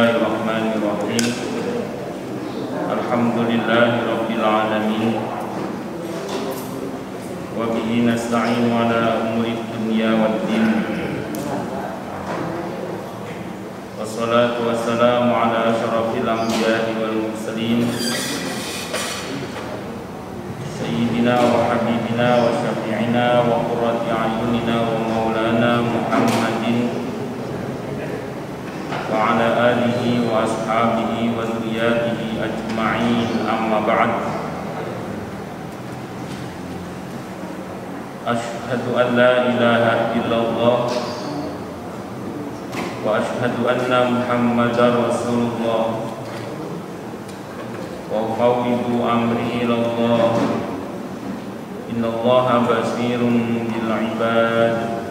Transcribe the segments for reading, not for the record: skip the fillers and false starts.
Bismillahirrahmanirrahim. Alhamdulillahirabbil alamin. Wa bihi nasta'inu ala umurid dunya waddin. Wassalatu wassalamu ala asyrafil anbiya'i wal mursalin. Sayyidina wa habibina wa syafi'ina wa qurrati a'yunina wa maulana Muhammadin wa ala alihi wa ashabihi wa dzurriyyatihi ajma'in, amma ba'd. Asyhadu an la ilaha illallah wa asyhadu anna Muhammadar Rasulullah wa ufawwidu amri ilallah. Innallaha basirun bil ibad.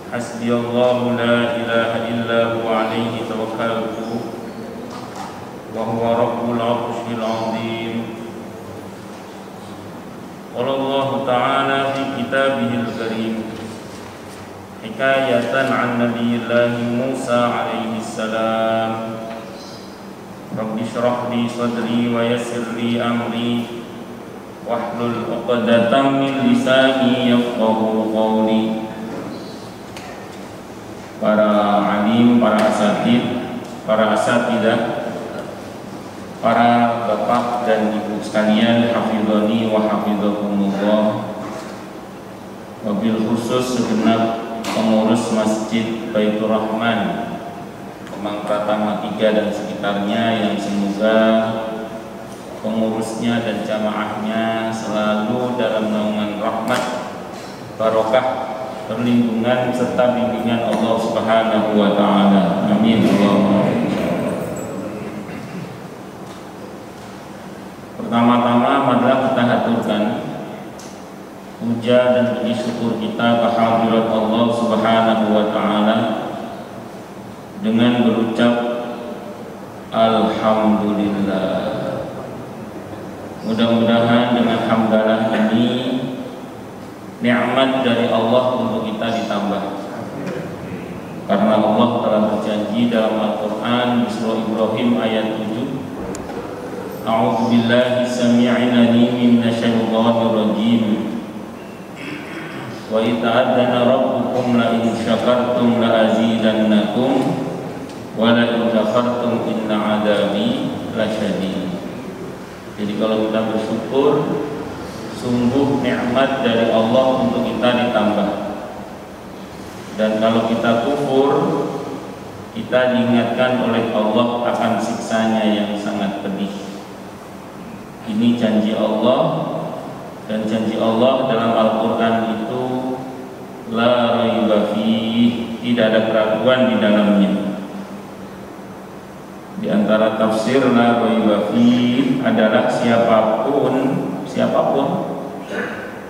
Hasbiyallahu la ilaha illa huwa alaihi tawakkaltu wa huwa rabbul arsyil azim. Qala Allah ta'ala fi kitabihil karim hikayatan an nabiyillahi Musa alaihi salam. Rabbi shrah li sadri wa yassir li amri wahlul 'uqdatam min lisani yafqahu qawli. Para alim, para asatid, para asatidah, para bapak dan ibu sekalian, hafizani wa hafizakumullah. Wabil khusus segenap pengurus Masjid Baitur Rahman Kemang Pratama 3 dan sekitarnya, yang semoga pengurusnya dan jamaahnya selalu dalam naungan rahmat, barokah, perlindungan serta bimbingan Allah Subhanahu wa ta'ala. Amin. Pertama-tama marilah kita haturkan puja dan puji syukur kita kehadirat Allah Subhanahu wa ta'ala dengan berucap alhamdulillah. Mudah-mudahan dengan hamdalah ini nikmat dari Allah untuk kita ditambah, karena Allah telah berjanji dalam Al-Quran di surah Ibrahim ayat 7, A'udzu billahi samii'il 'aliim minasyaitonir rajiim. Wa ita'adzana rabbukum la in syakartum la azidannakum wa la in kafartum inna 'adzabi lasyadid. Jadi kalau kita bersyukur, sungguh nikmat dari Allah untuk kita ditambah. Dan kalau kita kufur, kita diingatkan oleh Allah akan siksanya yang sangat pedih. Ini janji Allah, dan janji Allah dalam Al-Quran itu la raiba fih, tidak ada keraguan di dalamnya. Di antara tafsir la raiba fih adalah siapapun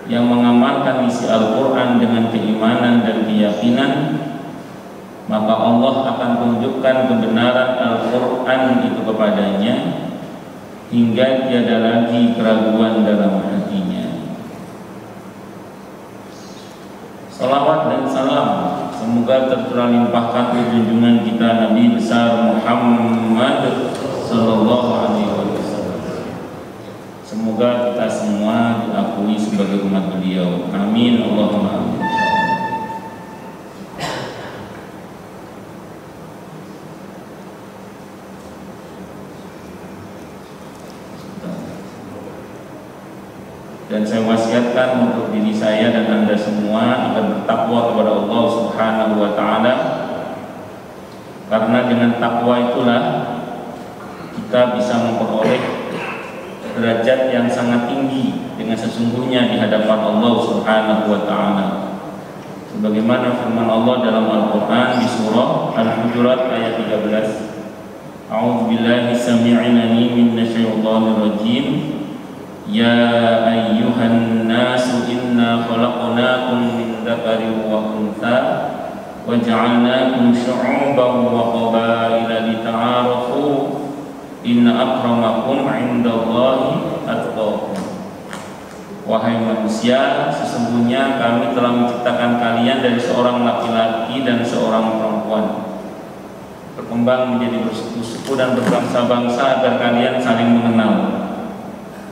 yang mengamalkan isi Al-Quran dengan keimanan dan keyakinan, maka Allah akan tunjukkan kebenaran Al-Quran itu kepadanya hingga tiada lagi keraguan dalam hatinya. Salawat dan salam semoga tercurah limpahkan ke junjungan kita Nabi besar Muhammad sallallahu alaihi wasallam. Semoga kita semua diakui sebagai umat beliau. Amin. Allahumma amin. Dan saya wasiatkan untuk diri saya dan Anda semua agar bertakwa kepada Allah Subhanahu wa ta'ala, karena dengan takwa itulah kita bisa memperoleh derajat yang sangat tinggi dengan sesungguhnya di hadapan Allah Subhanahu wa ta'ala. Sebagaimana firman Allah dalam Al-Quran di surah Al-Hujurat ayat 13, A'udzu billahi samii'il 'aliim minasyaitonir rajiim. Ya ayyuhan nasu inna khalaqnakum min dzakarin wa untha wa ja'alnakum syu'uban wa qabaila lita'arafu inna akramakum 'indallahi atqakum. Wahai manusia, sesungguhnya kami telah menciptakan kalian dari seorang laki-laki dan seorang perempuan pengakuan, berkembang menjadi bersuku-suku dan berbangsa-bangsa agar kalian saling mengenal.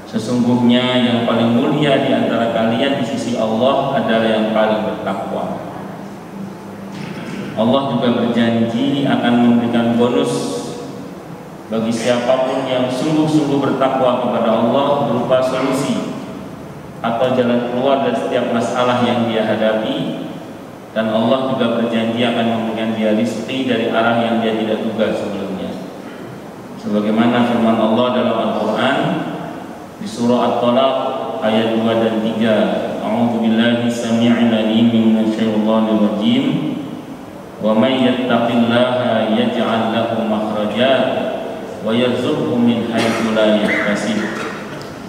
Sesungguhnya yang paling mulia di antara kalian di sisi Allah adalah yang paling bertakwa. Allah juga berjanji akan memberikan bonus bagi siapapun yang sungguh-sungguh bertakwa kepada Allah berupa solusi atau jalan keluar dari setiap masalah yang dia hadapi, dan Allah juga berjanji akan memberikan dia rezeki dari arah yang dia tidak duga sebelumnya. Sebagaimana firman Allah dalam Al-Quran di surah At-Talaq ayat 2 dan 3, A'udzu billahi samii'il 'aliim minasyaitonir rajiim, wa may yattaqillaha yaj'al lahu makhraja wa yarzuqhu min haitsu la yahtasib.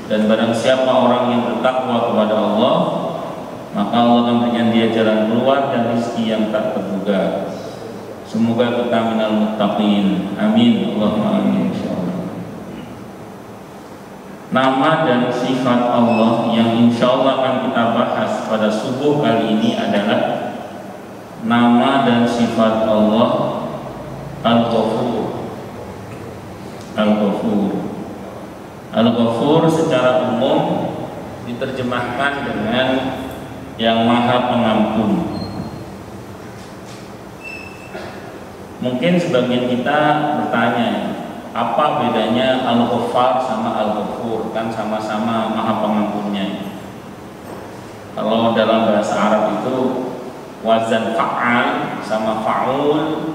Dan barang siapa orang yang bertakwa kepada Allah, maka Allah akan berikan dia jalan keluar dan rezeki yang tak terduga. Semoga kita minal muttaqin. Amin. Allahumma amin insyaallah. Nama dan sifat Allah yang insyaallah akan kita bahas pada subuh kali ini adalah nama dan sifat Allah Al-Ghafur. Al-Ghafur. Al-Ghafur secara umum diterjemahkan dengan yang Maha Pengampun. Mungkin sebagian kita bertanya, apa bedanya Al-Ghaffar sama Al-Ghafur? Kan sama-sama Maha Pengampunnya. Kalau dalam bahasa Arab itu wazan fa'al sama fa'ul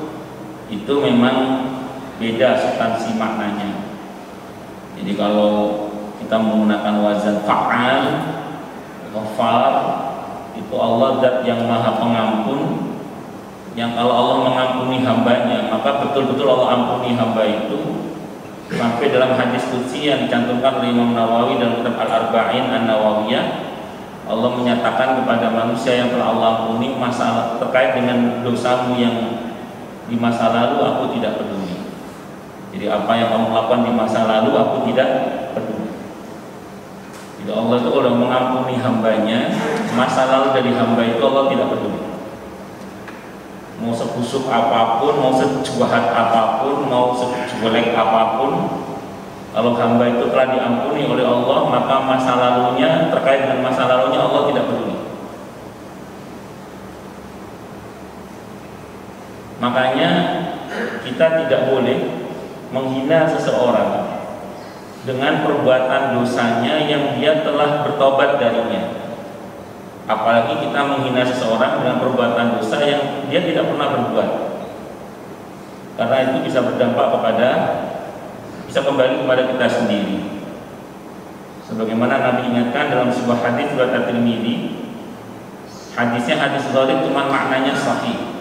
itu memang beda substansi maknanya. Jadi kalau kita menggunakan wazan fa'al, Ghaffar, itu Allah zat yang Maha Pengampun, yang kalau Allah mengampuni hambanya maka betul-betul Allah ampuni hamba itu. Sampai dalam hadis qudsi yang dicantumkan oleh Imam Nawawi dalam kitab Al-Arba'in An-Nawawiyah, Allah menyatakan kepada manusia yang telah Allah ampuni, masalah terkait dengan dosamu yang di masa lalu aku tidak peduli. Jadi apa yang kamu lakukan di masa lalu aku tidak peduli. Jadi Allah itu kalau mengampuni hambanya, masa lalu dari hamba itu Allah tidak peduli. Mau sebusuk apapun, mau sejahat apapun, mau sejelek apapun, kalau hamba itu telah diampuni oleh Allah, maka masa lalunya, terkait dengan masa lalunya Allah tidak peduli. Makanya kita tidak boleh menghina seseorang dengan perbuatan dosanya yang dia telah bertobat darinya. Apalagi kita menghina seseorang dengan perbuatan dosa yang dia tidak pernah berbuat, karena itu bisa berdampak bisa kembali kepada kita sendiri. Sebagaimana Nabi ingatkan dalam sebuah hadis riwayat At-Tirmidzi, hadisnya hadis dhaif cuma maknanya sahih.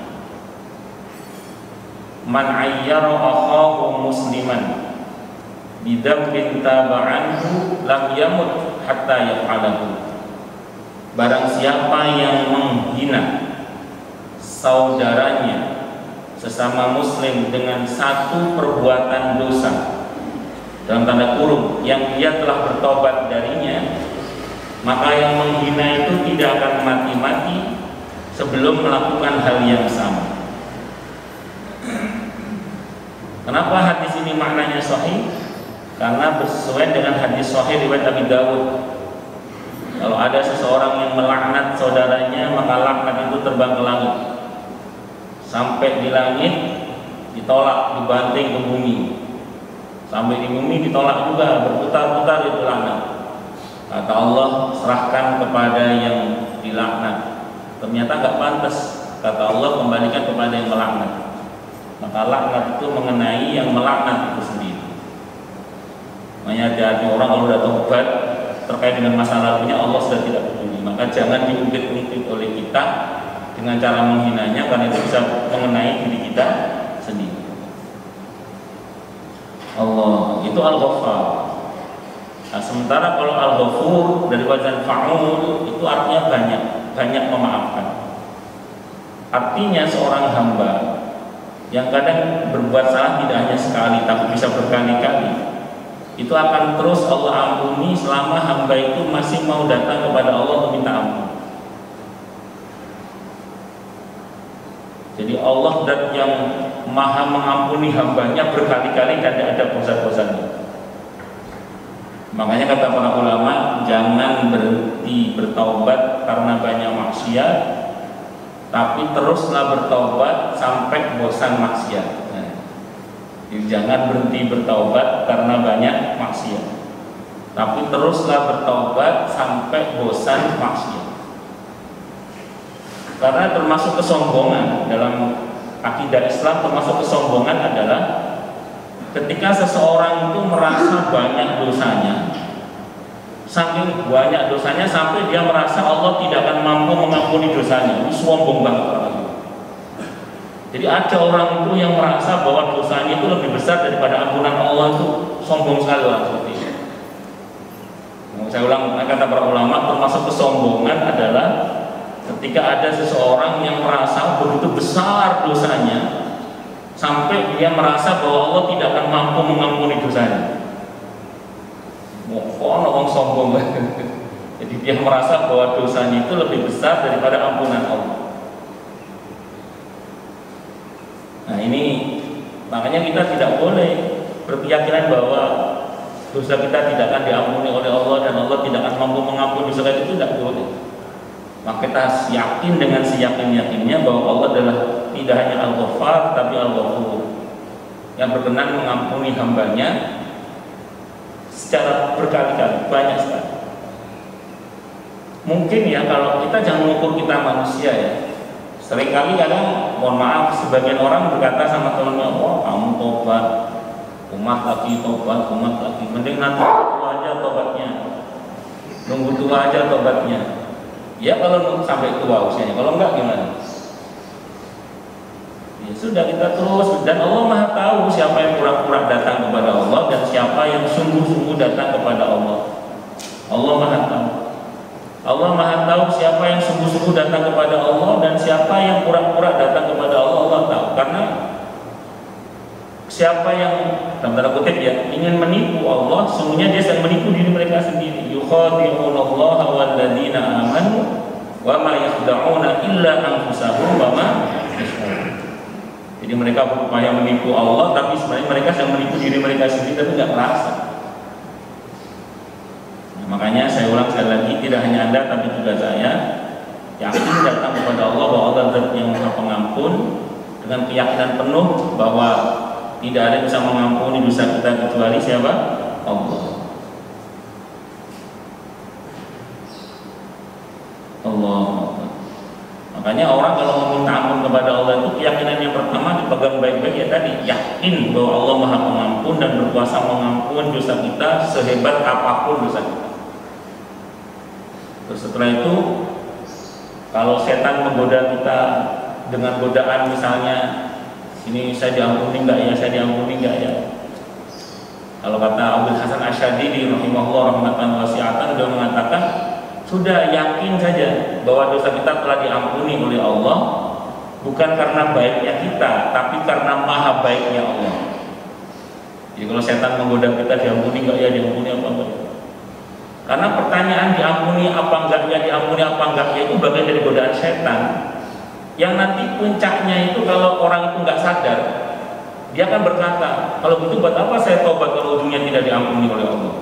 Man ayyara akhahu musliman bidambin taba'anhu lam yamut hatta yaf'alahu. Barang siapa yang menghina saudaranya sesama muslim dengan satu perbuatan dosa, dalam tanda kurung, yang dia telah bertobat darinya, maka yang menghina itu tidak akan mati-mati sebelum melakukan hal yang sama. Kenapa hadis ini maknanya sahih? Karena sesuai dengan hadis sahih riwayat Abi Dawud. Kalau ada seseorang yang melaknat saudaranya, maka laknat itu terbang ke langit. Sampai di langit ditolak, dibanting ke bumi. Sampai di bumi ditolak juga, berputar-putar itu laknat. Kata Allah, serahkan kepada yang dilaknat. Ternyata nggak pantas. Kata Allah, kembalikan kepada yang melaknat. Maka laknat itu mengenai yang melaknat itu sendiri. Makanya hati-hati orang kalau sudah tobat terkait dengan masa lalunya, Allah sudah tidak peduli. Maka jangan diungkit-ungkit oleh kita dengan cara menghinanya, karena itu bisa mengenai diri kita sendiri. Allah itu Al-Ghaffar. Nah, sementara kalau Al-Ghafur dari wazan fa'ul itu artinya banyak memaafkan. Artinya seorang hamba yang kadang berbuat salah tidak hanya sekali tapi bisa berkali-kali, itu akan terus Allah ampuni selama hamba itu masih mau datang kepada Allah untuk minta ampun. Jadi Allah zat yang maha mengampuni hambanya berkali-kali dan tidak ada bosan-bosannya. Makanya kata para ulama, jangan berhenti bertaubat karena banyak maksiat, tapi teruslah bertaubat sampai bosan maksiat. Jadi jangan berhenti bertaubat karena banyak maksiat, tapi teruslah bertaubat sampai bosan maksiat. Karena termasuk kesombongan dalam akidah Islam, termasuk kesombongan adalah ketika seseorang itu merasa banyak dosanya, saking banyak dosanya sampai dia merasa Allah tidak akan mampu mengampuni dosanya. Ini sombong banget orang itu. Jadi ada orang itu yang merasa bahwa dosanya itu lebih besar daripada ampunan Allah, itu sombong sekali orang seperti itu. Saya ulang, kata para ulama, termasuk kesombongan adalah ketika ada seseorang yang merasa begitu besar dosanya sampai dia merasa bahwa Allah tidak akan mampu mengampuni dosanya. Orang sombong banget. Jadi dia merasa bahwa dosanya itu lebih besar daripada ampunan Allah. Nah ini makanya kita tidak boleh berkeyakinan bahwa dosa kita tidak akan diampuni oleh Allah dan Allah tidak akan mampu mengampuni dosa kita, itu tidak boleh. Maka kita yakin dengan seyakin-yakinnya bahwa Allah adalah tidak hanya Al-Ghaffar tapi Al-Ghafur, yang berkenan mengampuni hambanya secara berkali-kali, banyak sekali. Mungkin ya kalau kita jangan mengukur kita manusia ya. Seringkali kadang, mohon maaf, sebagian orang berkata sama temannya, wah kamu tobat, umat lagi tobat, umat lagi, mending nanti tua aja tobatnya, nunggu tua aja tobatnya. Ya kalau sampai tua usianya, kalau enggak gimana? Ya sudah, kita terus, dan Allah Maha tahu siapa yang pura-pura datang kepada Allah dan siapa yang sungguh-sungguh datang kepada Allah. Allah Maha tahu. Allah Maha tahu siapa yang sungguh-sungguh datang kepada Allah dan siapa yang pura-pura datang kepada Allah. Allah tahu, karena siapa yang dalam tanda kutip ya ingin menipu Allah, sungguhnya dia sedang menipu diri mereka sendiri. Yukhadi'unallaha walladzina amanu wa ma yakhda'una illa anfusahum wa ma yash'urun. Jadi mereka berupaya menipu Allah, tapi sebenarnya mereka sedang menipu diri mereka sendiri tapi tidak merasa. Nah, makanya saya ulang sekali lagi, tidak hanya Anda tapi juga saya yakin datang kepada Allah bahwa Allah adalah yang Maha Pengampun, dengan keyakinan penuh bahwa tidak ada yang bisa mengampuni dosa kita kecuali siapa? Allah. Allah. Makanya orang kalau meminta ampun kepada Allah itu keyakinan yang pertama dipegang baik-baik ya tadi, yakin bahwa Allah Maha Pengampun dan berkuasa mengampuni dosa kita sehebat apapun dosa kita. Terus setelah itu, kalau setan menggoda kita dengan godaan misalnya, ini saya diampuni enggak ya, saya diampuni enggak ya. Kalau kata Abdul Hasan Asy'adili rahimahullah rahmatan wasi'atan, dia mengatakan sudah yakin saja bahwa dosa kita telah diampuni oleh Allah, bukan karena baiknya kita, tapi karena maha baiknya Allah. Jadi kalau setan menggoda kita, diampuni enggak ya, diampuni apa enggak? Karena pertanyaan diampuni apa enggak ya, diampuni apa enggak ya itu bagian dari godaan setan, yang nanti puncaknya itu kalau orang itu nggak sadar, dia akan berkata, kalau begitu buat apa saya tobat kalau ujungnya tidak diampuni oleh Allah?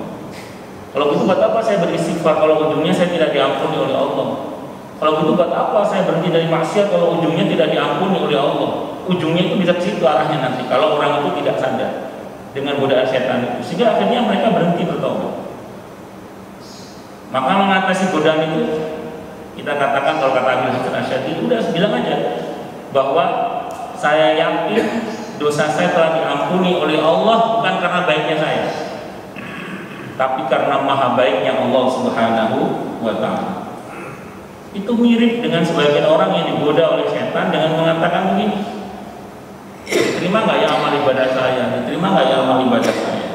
Kalau begitu buat apa saya beristighfar kalau ujungnya saya tidak diampuni oleh Allah? Kalau begitu buat apa saya berhenti dari maksiat kalau ujungnya tidak diampuni oleh Allah? Ujungnya itu bisa ke situ arahnya nanti kalau orang itu tidak sadar dengan godaan setan itu, sehingga akhirnya mereka berhenti bertobat. Maka mengatasi godaan itu, kita katakan kalau kata Abdul Hasan Asy'adili, udah bilang aja bahwa saya yakin dosa saya telah diampuni oleh Allah bukan karena baiknya saya, tapi karena maha baiknya Allah Subhanahu wa ta'ala. Itu mirip dengan sebagian orang yang digoda oleh setan dengan mengatakan begini, diterima nggak ya amal ibadah saya, diterima nggak ya amal ibadah saya.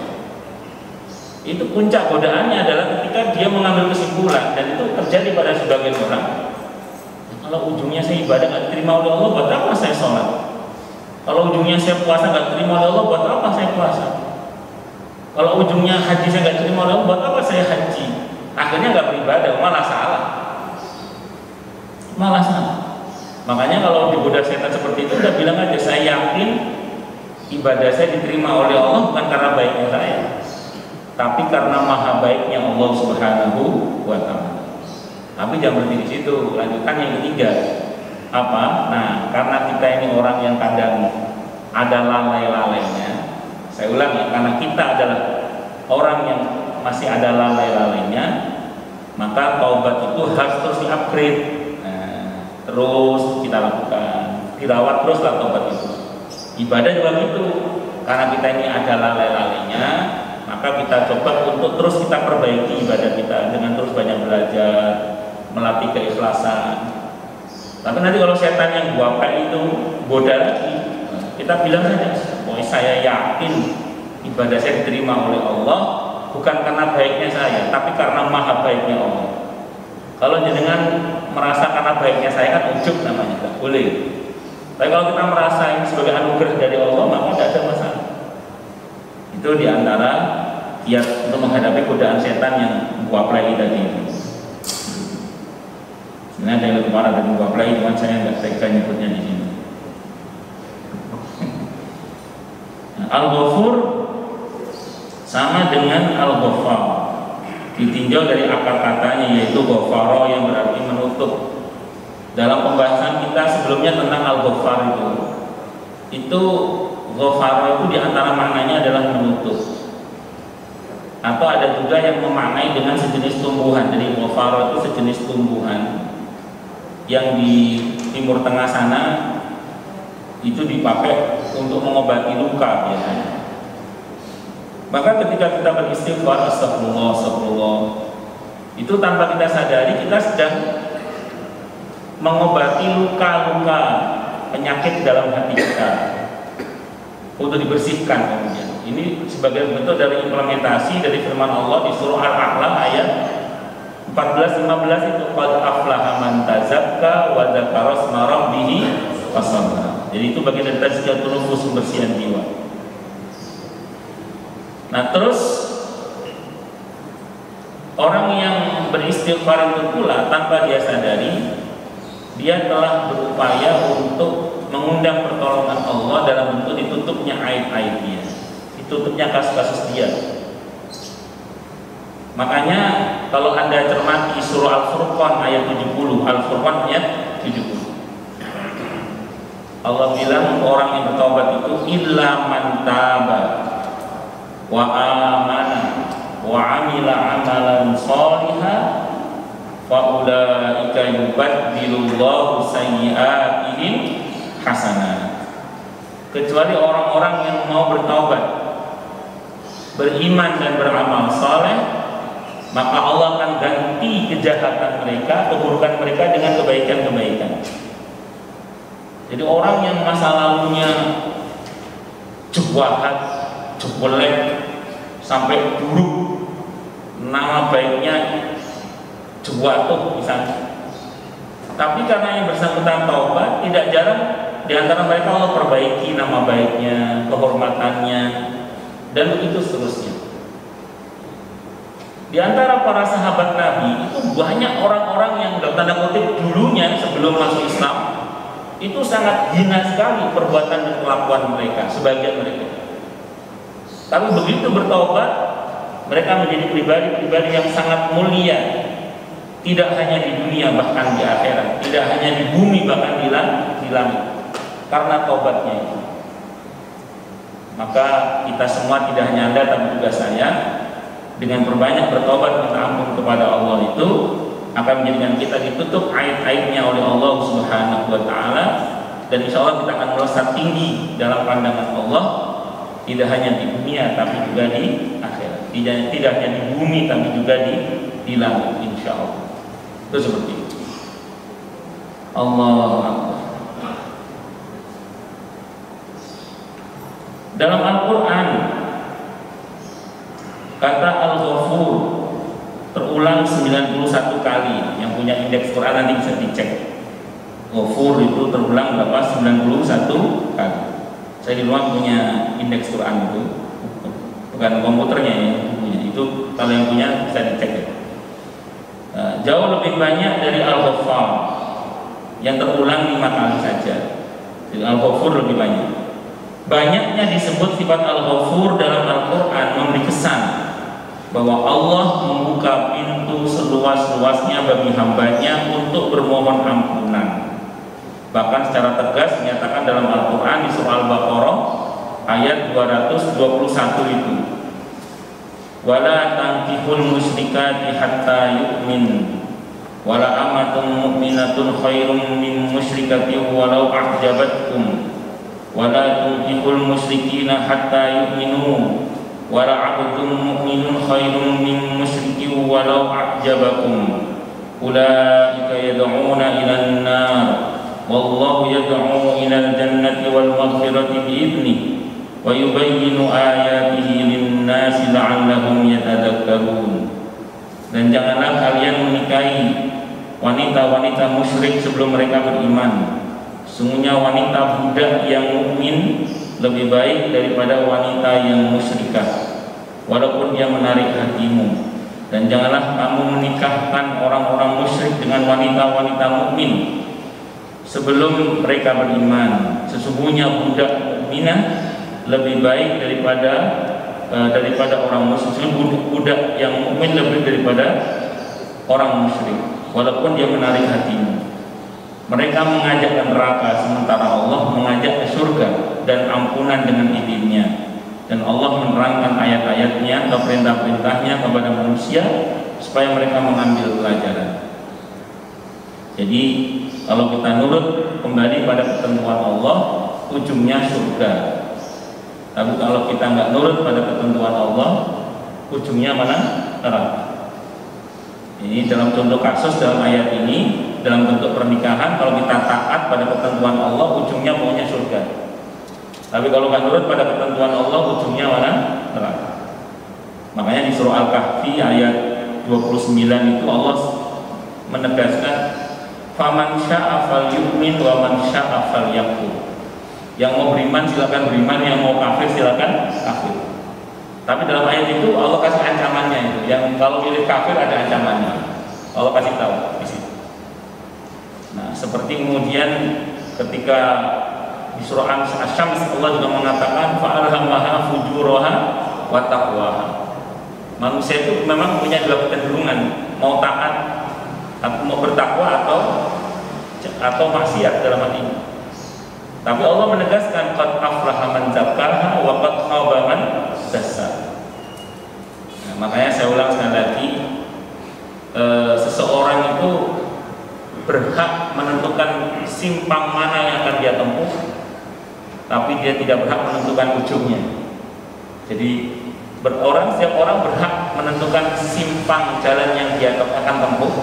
Itu puncak godaannya adalah ketika dia mengambil kesimpulan, dan itu terjadi pada sebagian orang. Kalau ujungnya saya ibadah nggak diterima oleh Allah, buat apa saya sholat? Kalau ujungnya saya puasa nggak diterima oleh Allah, buat apa saya puasa? Kalau ujungnya haji saya nggak diterima oleh Allah, buat apa saya haji? Akhirnya nggak beribadah, malah salah. Makanya kalau digoda setan seperti itu, udah bilang aja, saya yakin ibadah saya diterima oleh Allah bukan karena baiknya saya, tapi karena maha baiknya Allah Subhanahu wa Ta'ala. Tapi jangan berhenti di situ, lanjutkan yang ketiga. Apa? Nah, karena kita ini orang yang kadang ada lalai-lalainya. Saya ulang ya, karena kita adalah orang yang masih ada lalai-lalainya, maka taubat itu harus terus di-upgrade. Terus kita lakukan, dirawat teruslah taubat itu. Ibadah juga gitu, karena kita ini ada lalai-lalainya, maka kita coba untuk terus kita perbaiki ibadah kita dengan terus banyak belajar, melatih keikhlasan. Tapi nanti kalau setan yang guapai itu goda lagi, kita bilang saja, oh saya yakin ibadah saya diterima oleh Allah bukan karena baiknya saya, tapi karena maha baiknya Allah. Kalau jenengan merasa karena baiknya saya, kan ujub namanya, tidak boleh. Tapi kalau kita merasa ini sebagai anugerah dari Allah, maka tidak ada masalah. Itu diantara kiat untuk menghadapi godaan setan yang guaplay tadi. Sebenarnya ada yang lebih parah dari guaplay, cuma saya nggak tega nyebutnya di sini. Nah, Al-Ghafur sama dengan Al-Ghaffar, ditinjau dari akar katanya, yaitu ghafara yang berarti menutup. Dalam pembahasan kita sebelumnya tentang Al-Ghaffar itu ghafara itu diantara maknanya adalah menutup, atau ada juga yang memaknai dengan sejenis tumbuhan. Jadi ghafara itu sejenis tumbuhan yang di Timur Tengah sana itu dipakai untuk mengobati luka biasanya. Maka ketika kita beristighfar, astagfirullah, astagfirullah, itu tanpa kita sadari kita sedang mengobati luka-luka penyakit dalam hati kita untuk dibersihkan. Kemudian ini sebagai bentuk dari implementasi dari firman Allah di surah Al-A'la ayat 14-15 itu, qad aflaha man tazakka wa dzakara isma rabbih fasalla. Jadi itu bagian dari tazkiyatun nufus, pembersihan jiwa. Nah, terus orang yang beristighfar itu pula tanpa dia sadari, dia telah berupaya untuk mengundang pertolongan Allah dalam bentuk ditutupnya aib-aib dia, ditutupnya kasus-kasus dia. Makanya kalau Anda cermati surah Al-Furqan ayat 70, Al-Furqan ayat 70, Allah bilang orang yang bertaubat itu illa man taba wa amana wa amila amalan shalihan fa ulaika yubaddilullahu sayyi'atihim hasanah. Kecuali orang-orang yang mau bertaubat, beriman dan beramal saleh, maka Allah akan ganti kejahatan mereka, keburukan mereka dengan kebaikan-kebaikan. Jadi orang yang masa lalunya jahat, jelek, sampai buruk, nama baiknya jatuh misalnya, tapi karena yang bersangkutan taubat, tidak jarang di antara mereka Allah perbaiki nama baiknya, kehormatannya, dan begitu seterusnya. Di antara para sahabat Nabi itu banyak orang-orang yang dalam tanda kutip dulunya sebelum masuk Islam itu sangat hina sekali perbuatan dan kelakuan mereka, sebagian mereka. Tapi begitu bertaubat, mereka menjadi pribadi-pribadi yang sangat mulia, tidak hanya di dunia bahkan di akhirat, tidak hanya di bumi bahkan di langit, karena taubatnya itu. Maka kita semua, tidak hanya Anda tapi juga saya, dengan berbanyak bertobat minta ampun kepada Allah itu akan menjadikan kita ditutup aib-aibnya oleh Allah Subhanahu wa Ta'ala, dan insya Allah kita akan melesat tinggi dalam pandangan Allah, tidak hanya di dunia tapi juga di akhirat, tidak hanya di bumi tapi juga di langit, insya Allah. Itu seperti itu. Allah Akbar. Dalam Al-Quran kata Al-Ghafur terulang 91 kali. Yang punya indeks Quran nanti bisa dicek. Ghafur itu terulang berapa? 91 kali. Saya di rumah punya indeks Quran itu, bukan komputernya ya, punya. Itu kalau yang punya bisa dicek ya. Jauh lebih banyak dari Al-Ghaffar yang terulang 5 kali saja. Jadi Al-Ghafur lebih banyak. Banyaknya disebut sifat Al-Ghafur dalam Al-Quran memberi kesan bahwa Allah membuka pintu seluas-luasnya bagi hambanya untuk bermohon ampunan. Bahkan secara tegas dinyatakan dalam Al-Quran di surah Al-Baqarah ayat 221 itu, wala tankihul musyrikati hatta yu'min wala amatun mu'minatun khairum min musyrikatin walau a'jabatkum wala tunkihul musyrikina hatta yu'minu wala abdun mu'minun khairum min musyrikin walau a'jabakum ulaika yad'una ilan nar wallahu yad'u ilal jannati wal maghfirati bi'idnihi wa yubayyinu ayatihi lin-nasi la'allahum yatadakkarun. Dan janganlah kalian menikahi wanita-wanita musyrik sebelum mereka beriman. Sungguhnya wanita budak yang mukmin lebih baik daripada wanita yang musyrikah, walaupun dia menarik hatimu. Dan janganlah kamu menikahkan orang-orang musyrik dengan wanita-wanita mukmin sebelum mereka beriman. Sesungguhnya budak mukminah lebih baik daripada orang musyrik. Budak yang mukmin lebih daripada orang musyrik, walaupun dia menarik hatimu. Mereka mengajak ke neraka, sementara Allah mengajak ke surga dan ampunan dengan izinnya. Dan Allah menerangkan ayat-ayatnya atau perintah-perintahnya kepada manusia supaya mereka mengambil pelajaran. Jadi kalau kita nurut kembali pada ketentuan Allah, ujungnya surga. Tapi kalau kita nggak nurut pada ketentuan Allah, ujungnya mana? Neraka. Ini dalam contoh kasus dalam ayat ini, dalam bentuk pernikahan, kalau kita taat pada ketentuan Allah, ujungnya maunya surga. Tapi kalau nggak nurut pada ketentuan Allah, ujungnya mana? Neraka. Makanya di surah Al-Kahfi ayat 29 itu Allah menegaskan, faman sya'a falyu'min wa man sya'a falyakfur. Yang mau beriman silakan beriman, yang mau kafir silakan kafir. Tapi dalam ayat itu Allah kasih ancamannya itu. Yang kalau milih kafir ada ancamannya. Allah kasih tahu di situ. Nah, seperti kemudian ketika di surah Asy-Syams Allah juga mengatakan fa'alhamaha fujuraha wa taqwaha. Manusia itu memang punya dua kecenderungan, mau taat atau mau bertakwa atau maksiat dalam hal ini. Tapi Allah menegaskan qad aflaha man zakkaha wa qad khaba man dassaha. Nah, makanya saya ulang sekali lagi, seseorang itu berhak menentukan simpang mana yang akan dia tempuh, tapi dia tidak berhak menentukan ujungnya. Jadi setiap orang berhak menentukan simpang jalan yang dia akan tempuh.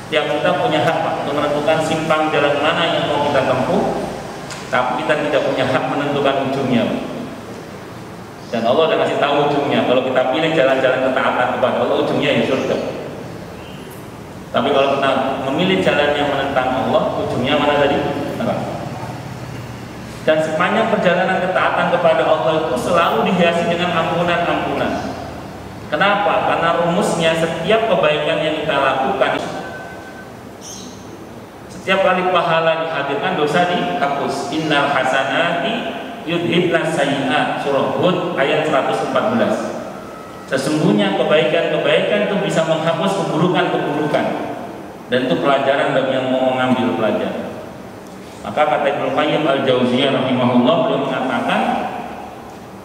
Setiap kita punya hak untuk menentukan simpang jalan mana yang mau kita tempuh, tapi kita tidak punya hak menentukan ujungnya. Dan Allah sudah kasih tahu ujungnya. Kalau kita pilih jalan-jalan ketaatan kepada Allah, ujungnya ya surga. Tapi kalau kita memilih jalan yang menentang Allah, ujungnya mana tadi? Neraka. Dan sepanjang perjalanan ketaatan kepada Allah itu selalu dihiasi dengan ampunan-ampunan. Kenapa? Karena rumusnya setiap kebaikan yang kita lakukan, setiap kali pahala dihadirkan, dosa dihapus. Innal hasanati yudhibnas sayyi'at, surah Hud ayat 114. Sesungguhnya kebaikan-kebaikan itu bisa menghapus keburukan-keburukan. Dan itu pelajaran bagi yang mau mengambil pelajaran. Maka kata Ibnu Qayyim Al-Jauziyah rahimahullah, beliau mengatakan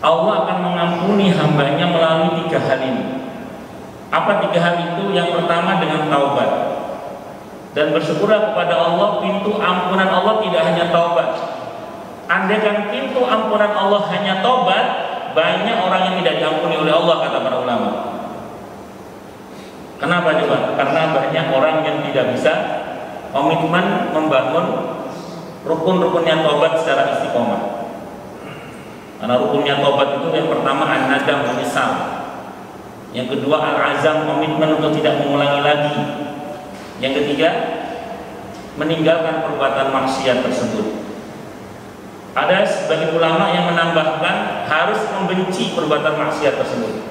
Allah akan mengampuni hambanya melalui 3 hal ini. Apa 3 hal itu? Yang pertama dengan taubat. Dan bersyukurlah kepada Allah, pintu ampunan Allah tidak hanya taubat. Andaikan pintu ampunan Allah hanya taubat, banyak orang yang tidak diampuni oleh Allah, kata para ulama. Kenapa coba? Karena banyak orang yang tidak bisa komitmen membangun rukun-rukunnya taubat secara istiqomah. Karena rukunnya taubat itu yang pertama an-nadam, menyesal. Yang kedua al-azam, komitmen untuk tidak mengulangi lagi. Yang ketiga, meninggalkan perbuatan maksiat tersebut. Ada sebagian ulama yang menambahkan harus membenci perbuatan maksiat tersebut.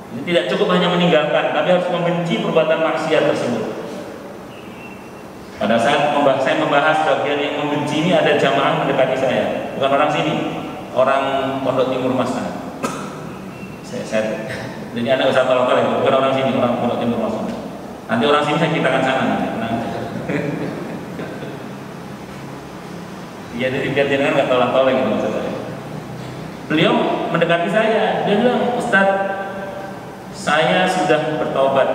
Jadi tidak cukup hanya meninggalkan, tapi harus membenci perbuatan maksiat tersebut. Pada saat saya membahas bagian yang membenci ini ada jamaah mendekati saya, bukan orang sini, orang Pondok Timur Mas. Saya jadi anak usah tolong-tolong, bukan orang sini, orang Pondok Timur Mas. Nanti orang sini saya ceritakan sana. Ya jadi biar jangan nggak tolong-tolong gitu maksud saya. Beliau mendekati saya, dia bilang, Ustadz, saya sudah bertobat,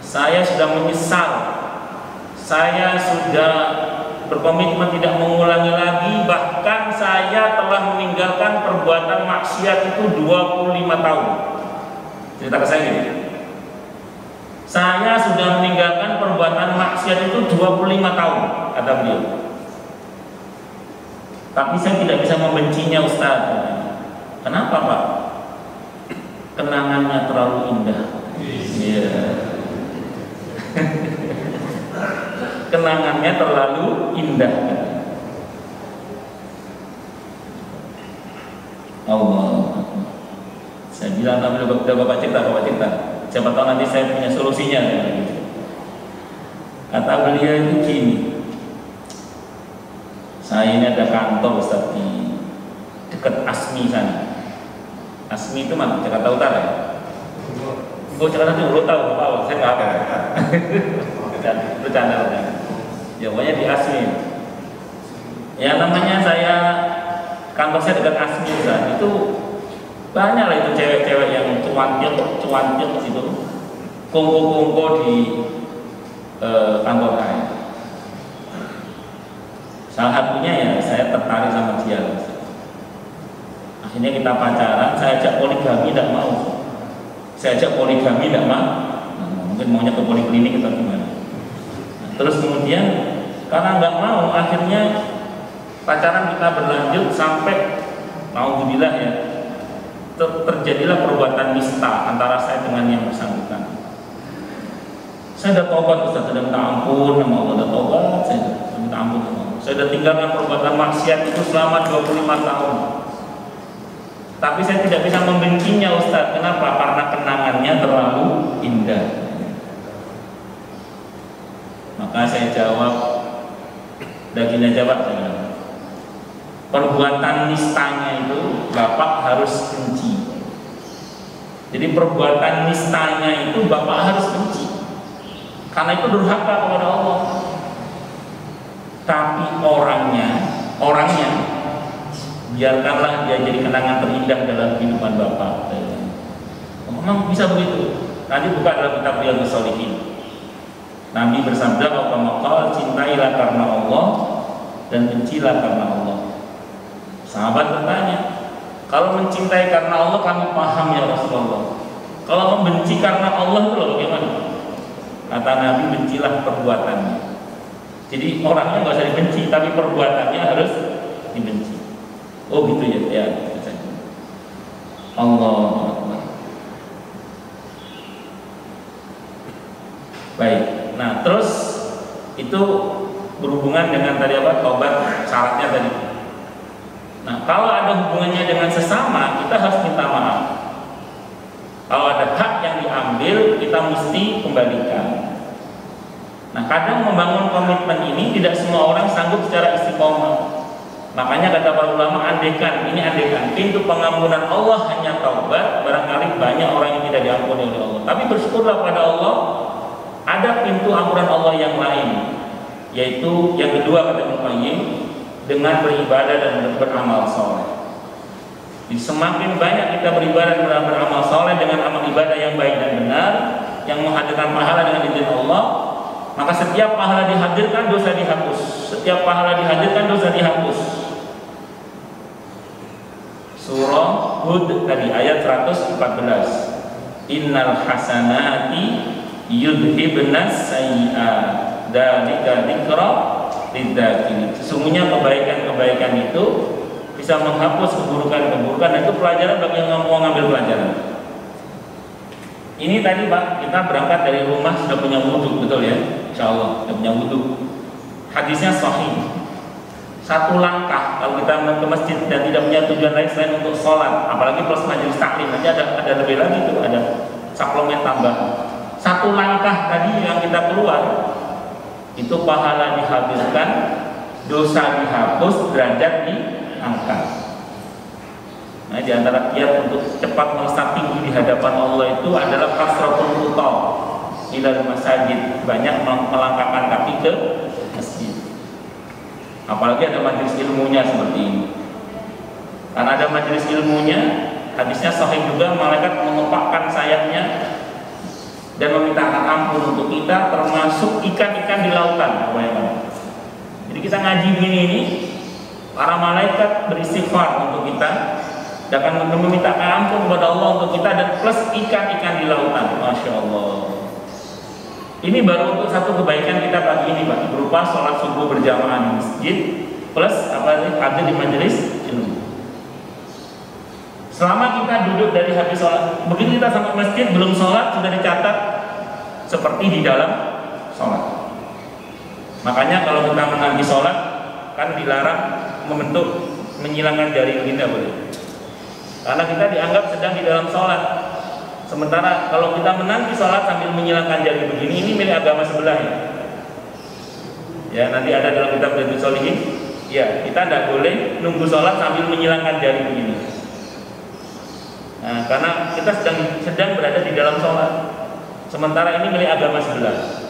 saya sudah menyesal, saya sudah berkomitmen tidak mengulangi lagi, bahkan saya telah meninggalkan perbuatan maksiat itu 25 tahun. Cerita ke saya gitu. Saya sudah meninggalkan perbuatan maksiat itu 25 tahun, kata beliau. Tapi saya tidak bisa membencinya, Ustaz. Kenapa, Pak? Kenangannya terlalu indah. Iya. Kenangannya terlalu indah. Allah. Saya bilang, udah bapak cerita. Siapa tahu nanti saya punya solusinya. Kata beliau itu gini. Saya ini ada kantor, Ustaz, di dekat Asmi sana. Asmi itu mana? Jakarta Utara ya? Oh, Jakarta Timur, tahu apa? Saya nggak apa. Bercanda. Ya, pokoknya di Asmi. Ya namanya saya, kantor saya dekat Asmi, Ustaz. Itu banyak lah itu cewek-cewek yang cuan-cuan gitu, kongko-kongko di kantor saya. Salah satunya ya saya tertarik sama dia. Akhirnya kita pacaran, saya ajak poligami tidak mau. Mungkin maunya ke poliklinik atau gimana. Terus kemudian karena nggak mau, akhirnya pacaran kita berlanjut sampai naudzubillah ya, terjadilah perbuatan nista antara saya dengan yang bersangkutan. Saya sudah tobat, Ustaz, sudah minta ampun sama Allah, sudah tobat, saya sudah minta ampun sama Allah. Saya sudah tinggalkan perbuatan maksiat itu selama 25 tahun. Tapi saya tidak bisa membencinya, Ustaz. Kenapa? Karena kenangannya terlalu indah. Maka saya jawab, dagingnya jawab saya. Perbuatan nistanya itu Bapak harus benci. Jadi perbuatan nistanya itu Bapak harus benci. Karena itu durhaka kepada Allah. Tapi orangnya biarkanlah dia jadi kenangan terindah dalam kehidupan Bapak. Memang bisa begitu. Nanti buka dalam kitab Riyadhus Shalihin. Nabi bersabda, "Qala cintailah karena Allah dan bencilah karena Allah." Sahabat bertanya, kalau mencintai karena Allah kami paham ya Rasulullah. Kalau membenci karena Allah itu bagaimana? Kata Nabi, bencilah perbuatannya. Jadi orangnya nggak usah dibenci, tapi perbuatannya harus dibenci. Oh gitu ya. Allah Akbar. Baik. Nah terus itu berhubungan dengan tadi apa? Tobat syaratnya tadi. Nah kalau ada hubungannya dengan sesama, kita harus minta maaf. Kalau ada hak yang diambil, kita mesti kembalikan. Nah kadang membangun komitmen ini tidak semua orang sanggup secara istiqomah. Makanya kata para ulama, andekan pintu pengampunan Allah hanya taubat, barangkali banyak orang yang tidak diampuni oleh Allah. Tapi bersyukurlah pada Allah, ada pintu ampunan Allah yang lain, yaitu yang kedua kata Ibnu Qayyim, dengan beribadah dan beramal soleh. Jadi semakin banyak kita beribadah dan beramal soleh dengan amal ibadah yang baik dan benar, yang menghadirkan pahala dengan izin Allah, maka setiap pahala dihadirkan dosa dihapus. Setiap pahala dihadirkan dosa dihapus. Surah Hud tadi ayat 114. Innal hasanati yudhibnas sayyi'at dzalika dzikra lidzakirin. Sesungguhnya kebaikan-kebaikan itu bisa menghapus keburukan-keburukan, dan itu pelajaran bagi yang mau ngambil pelajaran. Ini tadi Pak, kita berangkat dari rumah sudah punya wudhu, betul ya? Insya Allah sudah punya wudhu. Hadisnya sahih. Satu langkah kalau kita ke masjid dan tidak punya tujuan lain selain untuk sholat, apalagi plus majelis taklim, nanti ada lebih lagi tuh, ada suplemen tambah. Satu langkah tadi yang kita keluar itu pahala dihadirkan, dosa dihapus, derajat diangkat. Nah, di antara kiat untuk cepat melesat tinggi di hadapan Allah itu adalah kasratul khuta ilal masajid, banyak melangkahkan kaki ke masjid. Apalagi ada majelis ilmunya seperti ini. Karena ada majelis ilmunya, hadisnya sahih juga, malaikat mengepakkan sayapnya dan memintakan ampun untuk kita, termasuk ikan-ikan di lautan. Jadi kita ngaji gini ini, para malaikat beristighfar untuk kita dan akan memintakan ampun kepada Allah untuk kita, dan plus ikan-ikan di lautan. Masya Allah. Ini baru untuk satu kebaikan kita pagi ini, Pak, berupa sholat subuh berjamaah di masjid plus ada di majelis ilmu. Selama kita duduk dari habis sholat, begitu kita sampai masjid belum sholat sudah dicatat seperti di dalam sholat. Makanya kalau kita menanti sholat kan dilarang membentuk menyilangkan jari kita, boleh. Karena kita dianggap sedang di dalam sholat. Sementara kalau kita menanti sholat sambil menyilangkan jari begini, ini milik agama sebelah ya. Ya, nanti ada dalam kitab Riyadhus Shalihin. Ya, kita tidak boleh nunggu sholat sambil menyilangkan jari begini. Nah, karena kita sedang berada di dalam sholat. Sementara ini milik agama sebelah.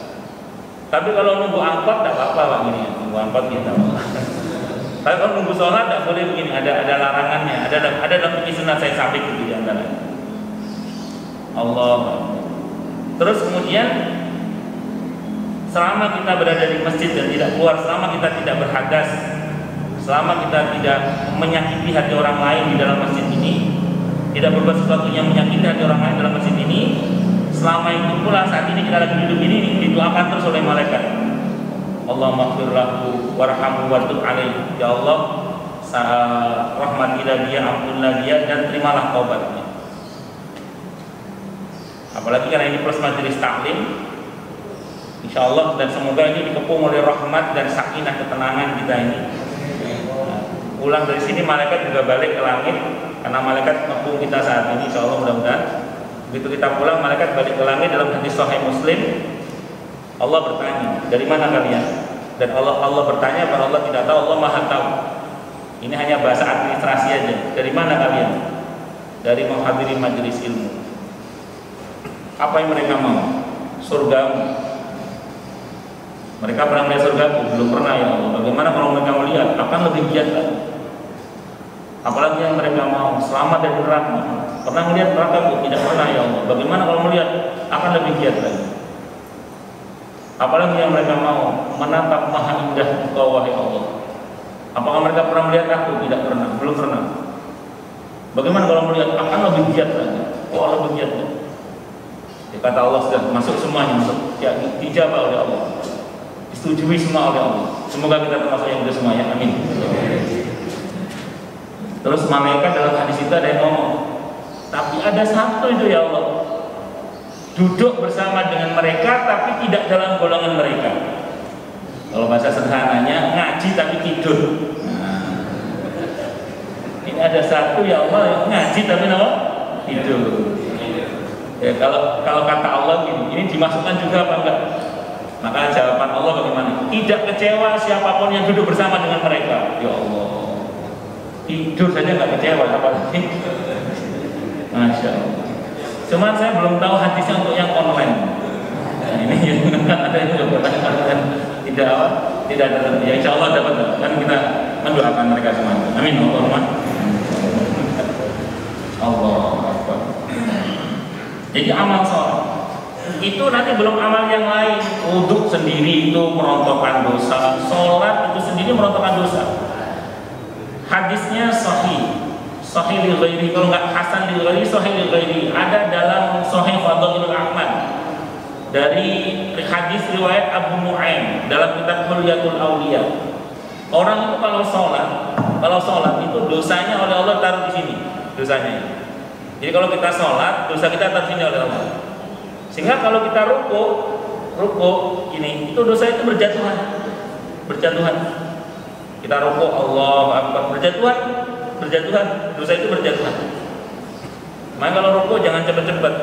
Tapi kalau nunggu angkot tidak apa-apa, Pak, gini ya. Nunggu angkot kita. Tapi kalau nunggu sholat tidak boleh begini, ada larangannya. Ada dalam fikih sunnah saya sabik itu di antaranya. Allah. Terus kemudian selama kita berada di masjid dan tidak keluar, selama kita tidak berhadas, selama kita tidak menyakiti hati orang lain di dalam masjid ini, tidak berbuat sesuatu yang menyakiti hati orang lain dalam masjid ini, selama itu pula saat ini kita lagi duduk ini didoakan terus oleh malaikat. Allahumma ighfir lahu warhamhu watub alaihi. Ya Allah, rahmatilah dia, ampunilah dia, dan terimalah taubatnya. Apalagi karena ini plus majelis taklim, insya Allah, dan semoga ini dikepung oleh rahmat dan sakinah, ketenangan kita ini. Pulang dari sini malaikat juga balik ke langit, karena malaikat ngepung kita saat ini, insya Allah mudah-mudahan. Begitu kita pulang, malaikat balik ke langit. Dalam hadis Sahih Muslim, Allah bertanya, dari mana kalian? Dan Allah bertanya, karena Allah tidak tahu, Allah maha tahu. Ini hanya bahasa administrasi aja. Dari mana kalian? Dari menghadiri majelis ilmu. Apa yang mereka mau? Surgamu. Mereka pernah melihat surgaku? Belum pernah, ya Allah. Bagaimana kalau mereka melihat? Akan lebih giat lagi. Apalagi yang mereka mau selamat dari neraka. Pernah melihat nerakaku? Tidak pernah, ya Allah. Bagaimana kalau melihat? Akan lebih giat lagi. Apalagi yang mereka mau menatap maha indah Engkau, wahai Allah. Apakah mereka pernah melihat aku? Tidak pernah, belum pernah. Bagaimana kalau melihat? Akan lebih giat lagi. Oh, lebih giat lagi. Ya, kata Allah sudah masuk semuanya, masuk ya, dijabah oleh Allah, disetujui semua oleh Allah. Semoga kita termasuk yang itu semuanya, amin. Terus malaikat dalam hadis itu ada yang ngomong, tapi ada satu itu ya Allah, duduk bersama dengan mereka tapi tidak dalam golongan mereka. Kalau bahasa sederhananya, ngaji tapi tidur. Nah, ini ada satu ya Allah yang ngaji tapi tidur. Ya, kalau kata Allah gini, ini dimasukkan juga apa enggak? Maka jawaban Allah bagaimana? Tidak kecewa siapapun yang duduk bersama dengan mereka. Ya Allah, tidur saja nggak kecewa, apalagi. Masya Allah. Cuman saya belum tahu hadisnya untuk yang online. Nah, ini ada yang juga tidak ada. Ya insya Allah dapat. Kan kita mendoakan mereka semua. Amin. Allah. Jadi amal sholat itu nanti belum amal yang lain. Wudhu sendiri itu merontokkan dosa, sholat itu sendiri merontokkan dosa. Hadisnya sahih li ghairi, kalau nggak hasan li ghairi, sahih li ghairi. Ada dalam Sahih Fadhailul A'mal dari hadis riwayat Abu Nu'aim dalam kitab Hulyatul Auliya. Orang itu kalau sholat itu dosanya oleh Allah taruh di sini, dosanya. Jadi kalau kita sholat, dosa kita taruh sini oleh Allah. Sehingga kalau kita ruku ini, itu dosa itu berjatuhan. Kita ruku Allah Akbar, berjatuhan, dosa itu berjatuhan. Maka kalau ruku jangan cepet-cepet,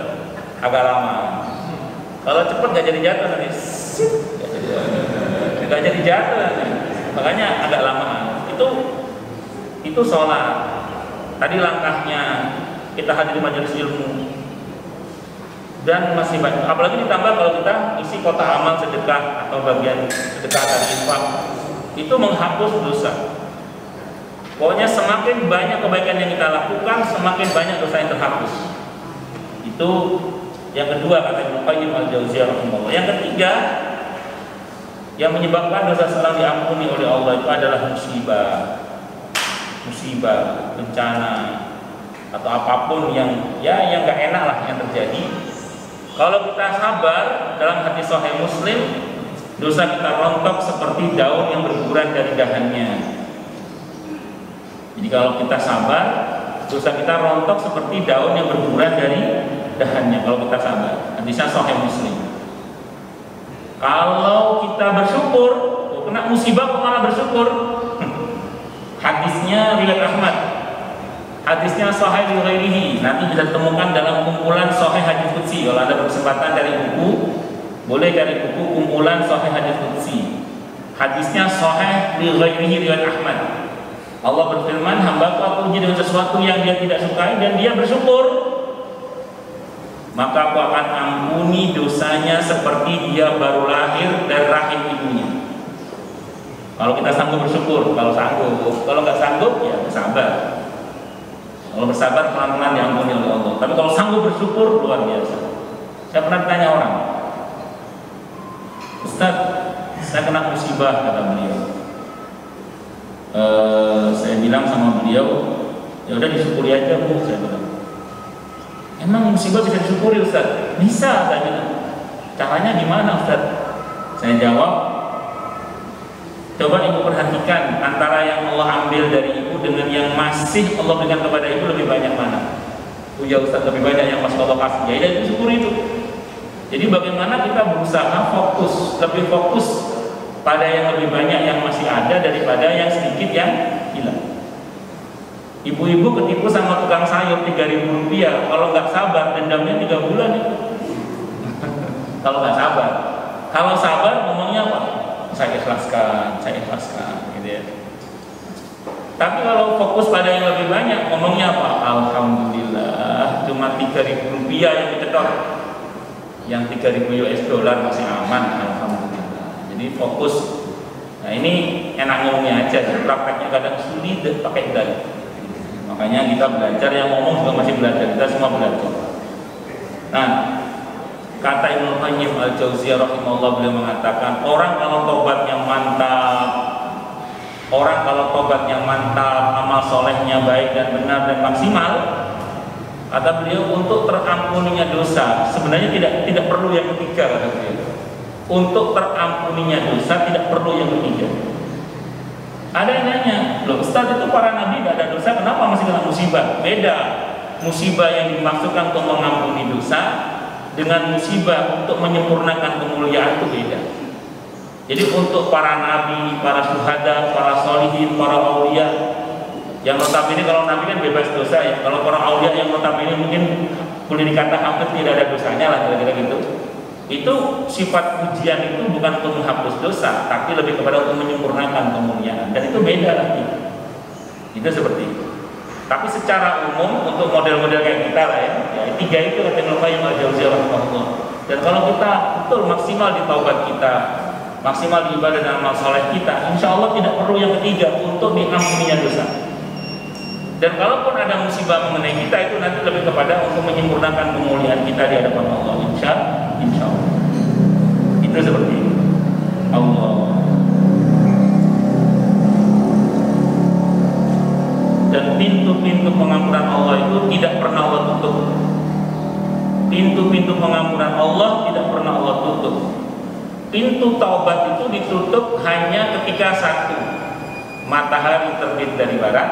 agak lama. Kalau cepet gak jadi jatuh nanti. Gak jadi jatuh nanti. Makanya agak lama. Itu sholat. Tadi langkahnya kita hadir majelis ilmu dan masih banyak. Apalagi ditambah kalau kita isi kotak amal sedekah atau bagian sedekah dan infak, itu menghapus dosa. Pokoknya semakin banyak kebaikan yang kita lakukan, semakin banyak dosa yang terhapus. Itu yang kedua kata Ibnu Qayyim al-Jauziyah rahimahullah. Yang ketiga, yang menyebabkan dosa seorang diampuni oleh Allah itu adalah musibah, bencana, atau apapun yang nggak enak lah yang terjadi. Kalau kita sabar, dalam hadis Sahih Muslim, dosa kita rontok seperti daun yang berguguran dari dahannya. Jadi kalau kita sabar, dosa kita rontok seperti daun yang berguguran dari dahannya. Kalau kita sabar, hadisnya Sahih Muslim. Kalau kita bersyukur, kena musibah kok malah bersyukur. Hadisnya riwayat Ahmad. Hadisnya Sahih li ghairihi. Nanti bisa ditemukan dalam kumpulan Sahih Hadis Qudsi. Kalau ada kesempatan dari buku, boleh dari buku kumpulan Sahih Hadis Qudsi. Hadisnya Sahih li ghairihi riwayat Ahmad. Allah berfirman, hamba aku uji dengan sesuatu yang dia tidak sukai dan dia bersyukur, maka aku akan ampuni dosanya seperti dia baru lahir dari rahim ibunya. Kalau kita sanggup bersyukur, kalau nggak sanggup ya bersabar. Kalau bersabar pelan-pelan diampuni oleh Allah. Tapi kalau sanggup bersyukur luar biasa. Saya pernah tanya orang, Ustaz, saya kena musibah, kata beliau. Saya bilang sama beliau, ya udah disyukuri aja Bu, saya bilang. Emang musibah bisa disyukuri Ustaz? Bisa, saya bilang. Caranya gimana Ustaz? Saya jawab, coba ibu perhatikan antara yang Allah ambil dari ibu dengan yang masih Allah berikan kepada ibu, lebih banyak mana? Ya Ustaz, lebih banyak yang masih Allah kasih. Ya itu syukuri itu. Jadi bagaimana kita berusaha lebih fokus pada yang lebih banyak yang masih ada daripada yang sedikit yang hilang. Ibu-ibu ketipu sama tukang sayur 3.000 rupiah, kalau nggak sabar dendamnya 3 bulan itu. Kalau nggak sabar, kalau sabar ngomongnya apa? Saya ikhlaskan gitu ya. Tapi kalau fokus pada yang lebih banyak, ngomongnya apa? Alhamdulillah, cuma 3.000 rupiah yang dicedok, yang 3.000 US dollar masih aman, alhamdulillah. Jadi fokus. Nah ini enak ngomongnya aja, prakteknya kadang sulit dan pakai dalil. Makanya kita belajar, yang ngomong juga masih belajar, kita semua belajar. Nah, kata Ibnu Qayyim al-Jauziyah rahimahullah, beliau mengatakan, orang kalau tobatnya mantap, amal solehnya baik dan benar dan maksimal, kata beliau, untuk terampuninya dosa sebenarnya tidak perlu yang ketiga, kata beliau. Untuk terampuninya dosa tidak perlu yang ketiga. Ada yang nanya, loh Ustaz, itu para nabi gak ada dosa, kenapa masih kena musibah? Beda, musibah yang dimaksudkan untuk mengampuni dosa dengan musibah untuk menyempurnakan kemuliaan itu beda. Jadi untuk para nabi, para syuhada, para sholihin, para aulia, yang notabene kalau nabi kan bebas dosa ya. Kalau para aulia yang notabene mungkin boleh dikata hampir tidak ada dosanya lah, kira-kira gitu. Itu sifat ujian itu bukan untuk menghapus dosa, tapi lebih kepada untuk menyempurnakan kemuliaan, dan itu beda lagi. Itu seperti itu. Tapi secara umum untuk model-model kayak kita lah ya 3 itu kata Ibnu Qayyim al-Jauziyah rahimahullah. Dan kalau kita betul maksimal di taubat kita, maksimal di ibadah dan amal soleh kita, insya Allah tidak perlu yang ketiga untuk diampuninya dosa. Dan kalaupun ada musibah mengenai kita, itu nanti lebih kepada untuk menyempurnakan kemuliaan kita di hadapan Allah, insya Allah. Itu seperti itu. Allah. Dan pintu-pintu pengampunan Allah itu tidak pernah Allah tutup. Pintu-pintu pengampunan Allah tidak pernah Allah tutup. Pintu taubat itu ditutup hanya ketika satu, matahari terbit dari barat,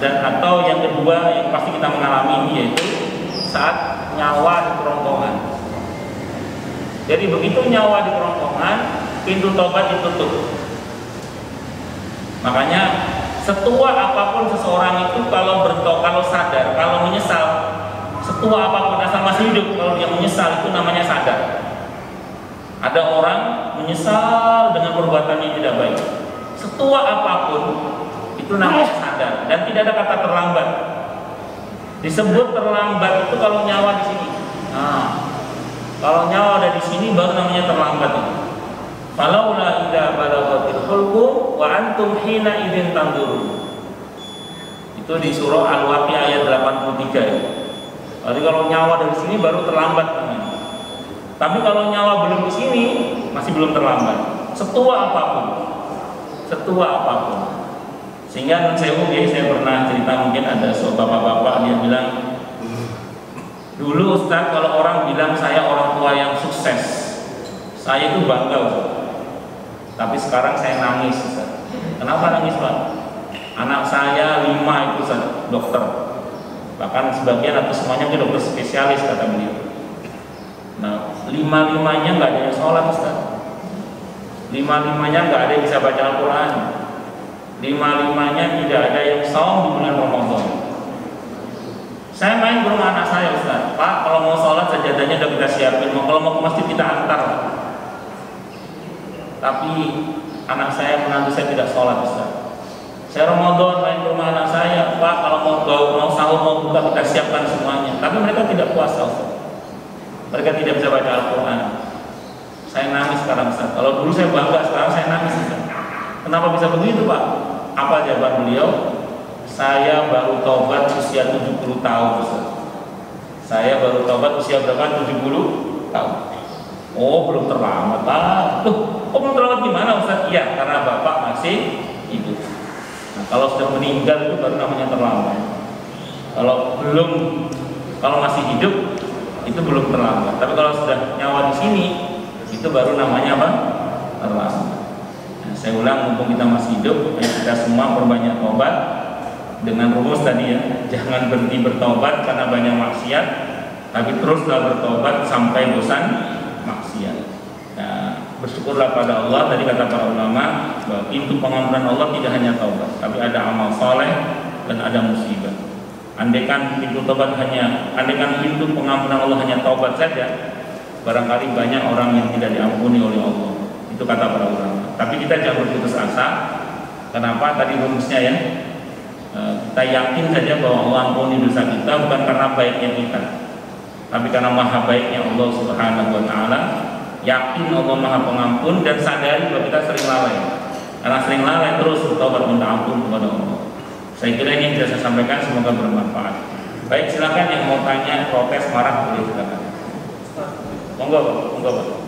dan atau yang kedua yang pasti kita mengalami ini, yaitu saat nyawa di kerongkongan. Jadi begitu nyawa di kerongkongan, pintu taubat ditutup. Makanya setua apapun seseorang itu kalau sadar, kalau menyesal, setua apapun asal masih hidup, kalau dia menyesal itu namanya sadar. Ada orang menyesal dengan perbuatan yang tidak baik. Setua apapun itu namanya sadar, dan tidak ada kata terlambat. Disebut terlambat itu kalau nyawa di sini. Nah, kalau nyawa ada di sini baru namanya terlambat itu. Falaula idza balaghatil hulqum wa antum hina idzin tanzurun. Itu di surah Al-Waqiah ayat 83 ya. Jadi kalau nyawa dari sini baru terlambat namanya. Tapi kalau nyawa belum di sini masih belum terlambat. Setua apapun. Sehingga saya pernah cerita, mungkin ada bapak-bapak dia bilang, dulu Ustaz kalau orang bilang saya orang tua yang sukses, saya itu bangga Ustaz. Tapi sekarang saya nangis Ustaz. Kenapa nangis Pak? Anak saya 5 itu Ustaz, dokter. Bahkan sebagian atau semuanya ke dokter spesialis kata beliau. Nah, 5-5-nya nggak ada yang sholat Ustaz. 5-5-nya nggak ada yang bisa baca Al-Quran. 5-5-nya tidak ada yang saum di bulan Ramadan. Saya main ke rumah anak saya Ustaz, Pak kalau mau sholat sajadahnya udah kita siapin, kalau mau ke masjid kita antar. Tapi anak saya menantu saya tidak sholat Ustaz. Saya Ramadan main ke rumah anak saya, Pak kalau mau sahur mau buka kita siapkan semuanya. Tapi mereka tidak puasa Ustaz. Mereka tidak bisa baca Al-Quran. Saya nangis sekarang Ustaz. Kalau dulu saya bangga, sekarang saya nangis Ustaz. Kenapa bisa begitu Pak? Apa jawaban beliau? Saya baru taubat usia 70 tahun Ustaz. Saya baru taubat usia berapa? 70 tahun. Oh belum terlambat Pak. Loh, kok belum terlambat gimana Ustaz? Iya, karena Bapak masih hidup. Nah, kalau sudah meninggal itu baru namanya terlambat. Kalau masih hidup itu belum terlambat. Tapi kalau sudah nyawa di sini itu baru namanya apa? Terlambat. Nah, saya ulang, mumpung kita masih hidup, kita semua perbanyak tobat dengan rumus tadi ya, jangan berhenti bertobat karena banyak maksiat, tapi teruslah bertobat sampai bosan maksiat. Nah, bersyukurlah pada Allah. Tadi kata para ulama bahwa pintu pengampunan Allah tidak hanya taubat, tapi ada amal soleh dan ada musibah. Andaikan pintu pengampunan Allah hanya taubat saja, barangkali banyak orang yang tidak diampuni oleh Allah. Itu kata para ulama. Tapi kita jangan berputus asa. Kenapa? Tadi rumusnya ya, kita yakin saja bahwa Allah ampuni dosa kita bukan karena baiknya kita, tapi karena maha baiknya Allah Subhanahu wa Ta'ala. Yakin Allah maha pengampun dan sadari bahwa kita sering lalai. Karena sering lalai terus bertobat minta ampun kepada Allah. Saya kira ini yang bisa saya sampaikan, semoga bermanfaat. Baik, silakan yang mau tanya, protes, marah, boleh silakan. Monggo Pak.